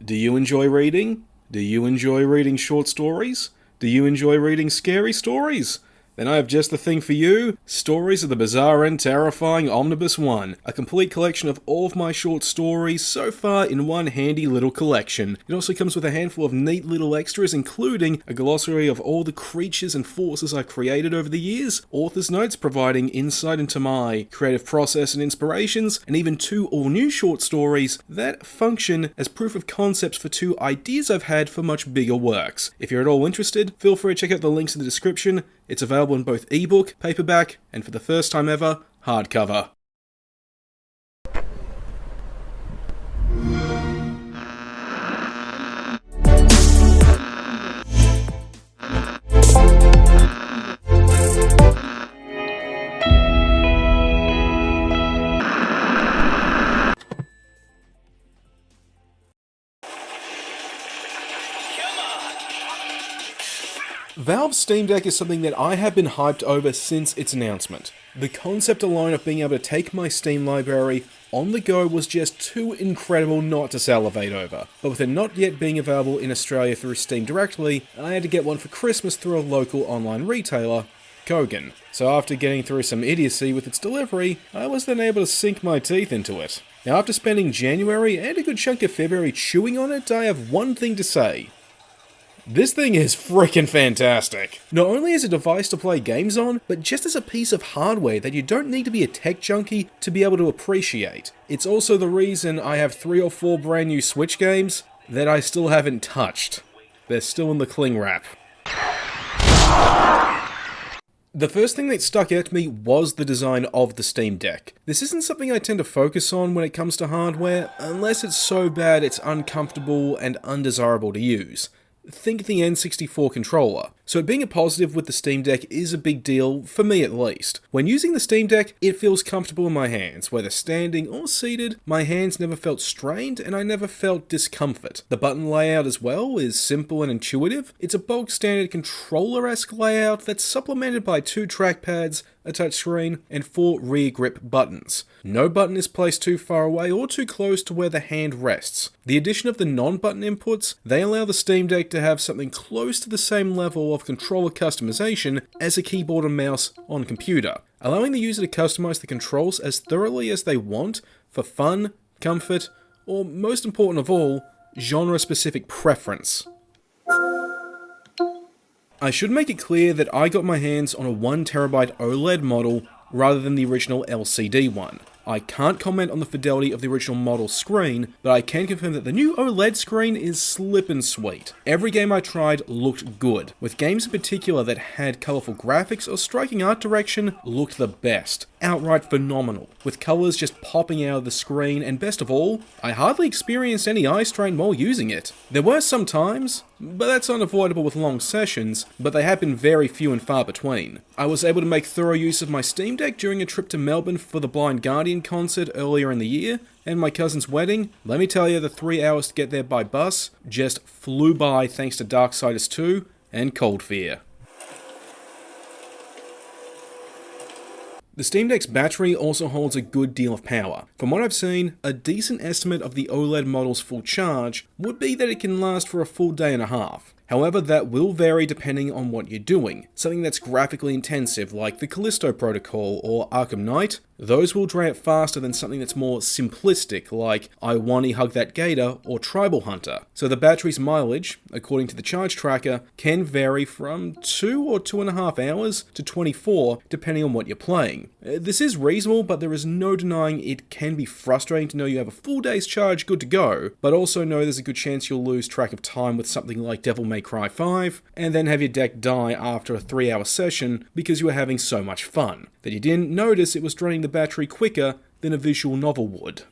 Do you enjoy reading? Do you enjoy reading short stories? Do you enjoy reading scary stories? Then I have just the thing for you, Stories of the Bizarre and Terrifying Omnibus 1, a complete collection of all of my short stories so far in one handy little collection. It also comes with a handful of neat little extras, including a glossary of all the creatures and forces I've created over the years, author's notes providing insight into my creative process and inspirations, and even 2 all-new short stories that function as proof of concepts for 2 ideas I've had for much bigger works. If you're at all interested, feel free to check out the links in the description. It's available in both ebook, paperback, and for the first time ever, hardcover. Valve's Steam Deck is something that I have been hyped over since its announcement. The concept alone of being able to take my Steam library on the go was just too incredible not to salivate over. But with it not yet being available in Australia through Steam directly, I had to get one for Christmas through a local online retailer, Kogan. So after getting through some idiocy with its delivery, I was then able to sink my teeth into it. Now after spending January and a good chunk of February chewing on it, I have one thing to say. This thing is freaking fantastic. Not only as a device to play games on, but just as a piece of hardware that you don't need to be a tech junkie to be able to appreciate. It's also the reason I have 3 or 4 brand new Switch games that I still haven't touched. They're still in the cling wrap. The first thing that stuck out to me was the design of the Steam Deck. This isn't something I tend to focus on when it comes to hardware, unless it's so bad it's uncomfortable and undesirable to use. Think the N64 controller. So it being a positive with the Steam Deck is a big deal, for me at least. When using the Steam Deck, it feels comfortable in my hands. Whether standing or seated, my hands never felt strained and I never felt discomfort. The button layout as well is simple and intuitive. It's a bog standard controller-esque layout that's supplemented by 2 trackpads, a touchscreen, and 4 rear grip buttons. No button is placed too far away or too close to where the hand rests. The addition of the non-button inputs, they allow the Steam Deck to have something close to the same level of controller customization as a keyboard and mouse on computer, allowing the user to customize the controls as thoroughly as they want for fun, comfort, or most important of all, genre-specific preference. I should make it clear that I got my hands on a 1TB OLED model rather than the original LCD one. I can't comment on the fidelity of the original model screen, but I can confirm that the new OLED screen is slippin' sweet. Every game I tried looked good, with games in particular that had colourful graphics or striking art direction looked the best. Outright phenomenal, with colours just popping out of the screen, and best of all, I hardly experienced any eye strain while using it. There were some times, but that's unavoidable with long sessions, but they have been very few and far between. I was able to make thorough use of my Steam Deck during a trip to Melbourne for the Blind Guardian concert earlier in the year, and my cousin's wedding. Let me tell you, the 3 hours to get there by bus just flew by thanks to Darksiders 2 and Cold Fear. The Steam Deck's battery also holds a good deal of power. From what I've seen, a decent estimate of the OLED model's full charge would be that it can last for a full day and a half. However, that will vary depending on what you're doing. Something that's graphically intensive like the Callisto Protocol or Arkham Knight, those will drain out faster than something that's more simplistic like I Wanna Hug That Gator or Tribal Hunter. So the battery's mileage, according to the charge tracker, can vary from 2 or 2.5 hours to 24 depending on what you're playing. This is reasonable, but there is no denying it can be frustrating to know you have a full day's charge good to go, but also know there's a good chance you'll lose track of time with something like Devil May Cry 5, and then have your deck die after a 3-hour session because you were having so much fun, that you didn't notice it was draining the battery quicker than a visual novel would.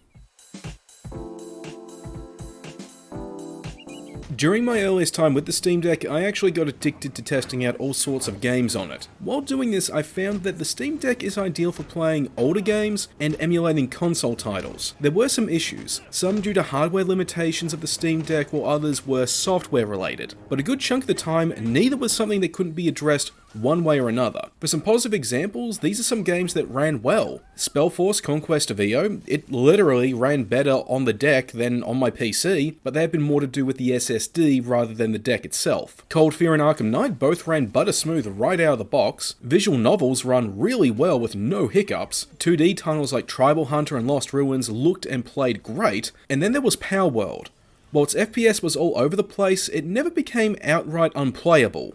During my earliest time with the Steam Deck, I actually got addicted to testing out all sorts of games on it. While doing this, I found that the Steam Deck is ideal for playing older games and emulating console titles. There were some issues, some due to hardware limitations of the Steam Deck while others were software related, but a good chunk of the time, neither was something that couldn't be addressed one way or another. For some positive examples, these are some games that ran well. Spellforce Conquest of Io, it literally ran better on the deck than on my PC, but they have been more to do with the SSD rather than the deck itself. Cold Fear and Arkham Knight both ran butter smooth right out of the box. Visual novels run really well with no hiccups. 2D titles like Tribal Hunter and Lost Ruins looked and played great. And then there was Power World. While its FPS was all over the place, it never became outright unplayable.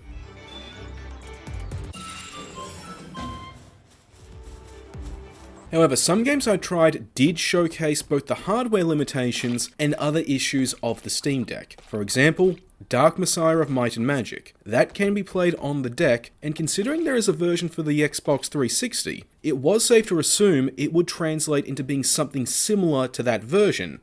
However, some games I tried did showcase both the hardware limitations and other issues of the Steam Deck. For example, Dark Messiah of Might and Magic. That can be played on the deck, and considering there is a version for the Xbox 360, it was safe to assume it would translate into being something similar to that version.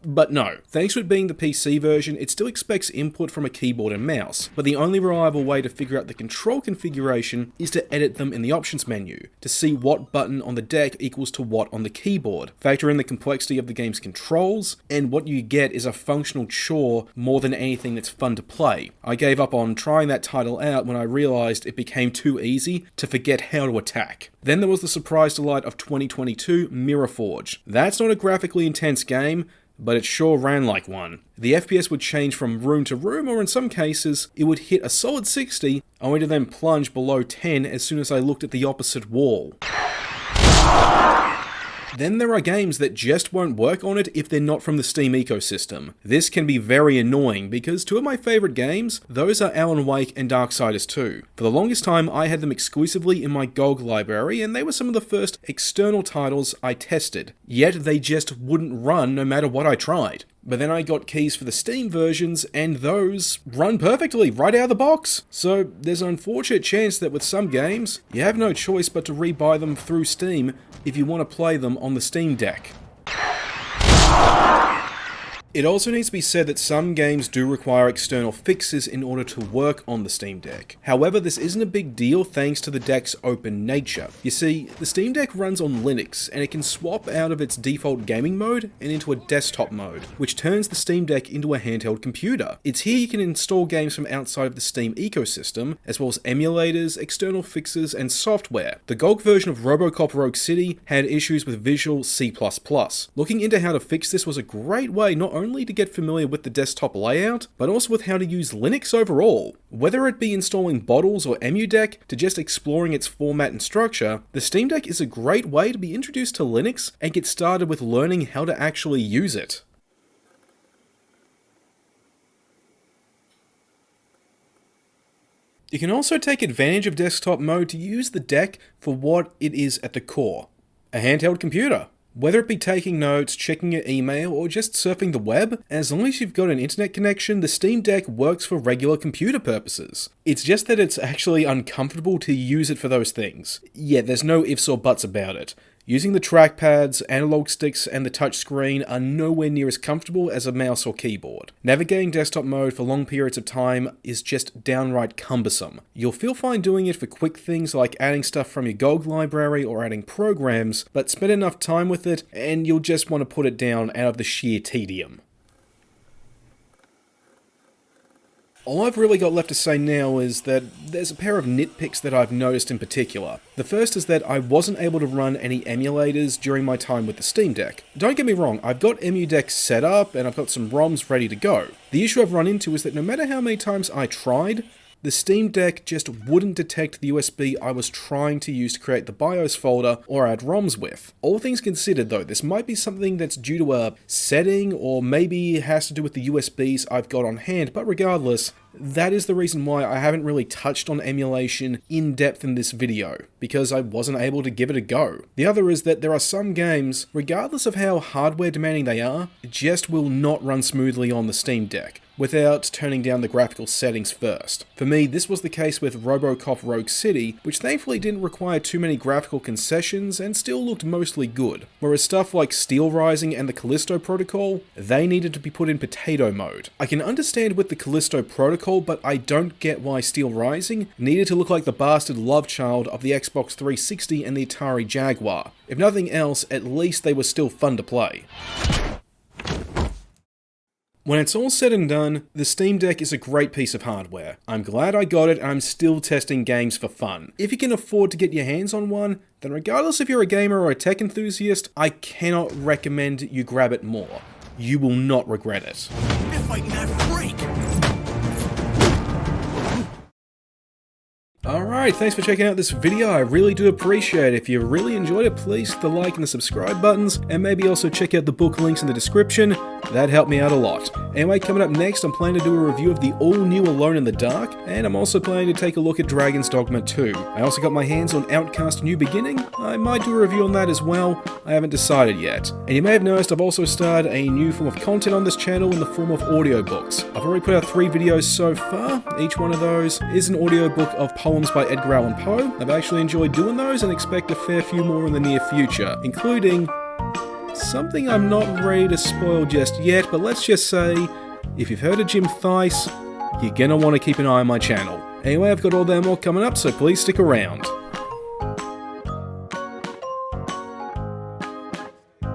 But no, thanks to it being the PC version, it still expects input from a keyboard and mouse, but the only reliable way to figure out the control configuration is to edit them in the options menu, to see what button on the deck equals to what on the keyboard, factor in the complexity of the game's controls, and what you get is a functional chore more than anything that's fun to play. I gave up on trying that title out when I realized it became too easy to forget how to attack. Then there was the surprise delight of 2022, Mirror Forge. That's not a graphically intense game, but it sure ran like one. The FPS would change from room to room, or in some cases, it would hit a solid 60, only to then plunge below 10 as soon as I looked at the opposite wall. Then there are games that just won't work on it if they're not from the Steam ecosystem. This can be very annoying because two of my favourite games, those are Alan Wake and Darksiders 2. For the longest time I had them exclusively in my GOG library and they were some of the first external titles I tested, yet they just wouldn't run no matter what I tried. But then I got keys for the Steam versions, and those run perfectly right out of the box. So there's an unfortunate chance that with some games, you have no choice but to rebuy them through Steam if you want to play them on the Steam Deck. It also needs to be said that some games do require external fixes in order to work on the Steam Deck. However, this isn't a big deal thanks to the deck's open nature. You see, the Steam Deck runs on Linux, and it can swap out of its default gaming mode and into a desktop mode, which turns the Steam Deck into a handheld computer. It's here you can install games from outside of the Steam ecosystem, as well as emulators, external fixes, and software. The GOG version of RoboCop Rogue City had issues with Visual C++. Looking into how to fix this was a great way not only to get familiar with the desktop layout, but also with how to use Linux overall. Whether it be installing Bottles or EmuDeck to just exploring its format and structure, the Steam Deck is a great way to be introduced to Linux and get started with learning how to actually use it. You can also take advantage of desktop mode to use the deck for what it is at the core, a handheld computer. Whether it be taking notes, checking your email, or just surfing the web, as long as you've got an internet connection, the Steam Deck works for regular computer purposes. It's just that it's actually uncomfortable to use it for those things. Yeah, there's no ifs or buts about it. Using the trackpads, analog sticks, and the touchscreen are nowhere near as comfortable as a mouse or keyboard. Navigating desktop mode for long periods of time is just downright cumbersome. You'll feel fine doing it for quick things like adding stuff from your GOG library or adding programs, but spend enough time with it and you'll just want to put it down out of the sheer tedium. All I've really got left to say now is that there's a pair of nitpicks that I've noticed in particular. The first is that I wasn't able to run any emulators during my time with the Steam Deck. Don't get me wrong, I've got EmuDeck set up and I've got some ROMs ready to go. The issue I've run into is that no matter how many times I tried, the Steam Deck just wouldn't detect the USB I was trying to use to create the BIOS folder or add ROMs with. All things considered though, this might be something that's due to a setting or maybe it has to do with the USBs I've got on hand, but regardless, that is the reason why I haven't really touched on emulation in depth in this video, because I wasn't able to give it a go. The other is that there are some games, regardless of how hardware demanding they are, just will not run smoothly on the Steam Deck without turning down the graphical settings first. For me, this was the case with RoboCop Rogue City, which thankfully didn't require too many graphical concessions and still looked mostly good, whereas stuff like Steel Rising and the Callisto Protocol, they needed to be put in potato mode. I can understand with the Callisto Protocol, but I don't get why Steel Rising needed to look like the bastard love child of the Xbox 360 and the Atari Jaguar. If nothing else, at least they were still fun to play. When it's all said and done, the Steam Deck is a great piece of hardware. I'm glad I got it and I'm still testing games for fun. If you can afford to get your hands on one, then regardless if you're a gamer or a tech enthusiast, I cannot recommend you grab it more. You will not regret it. They're fighting that freak! Alright, thanks for checking out this video, I really do appreciate it. If you really enjoyed it, please hit the like and the subscribe buttons, and maybe also check out the book links in the description. That'd help me out a lot. Anyway, coming up next, I'm planning to do a review of the all-new Alone in the Dark, and I'm also planning to take a look at Dragon's Dogma 2. I also got my hands on Outcast New Beginning. I might do a review on that as well. I haven't decided yet. And you may have noticed I've also started a new form of content on this channel in the form of audiobooks. I've already put out 3 videos so far. Each one of those is an audiobook of poems by Edgar Allan Poe. I've actually enjoyed doing those and expect a fair few more in the near future, including something I'm not ready to spoil just yet, but let's just say, if you've heard of Jim Thice, you're gonna want to keep an eye on my channel. Anyway, I've got all that and more coming up, so please stick around.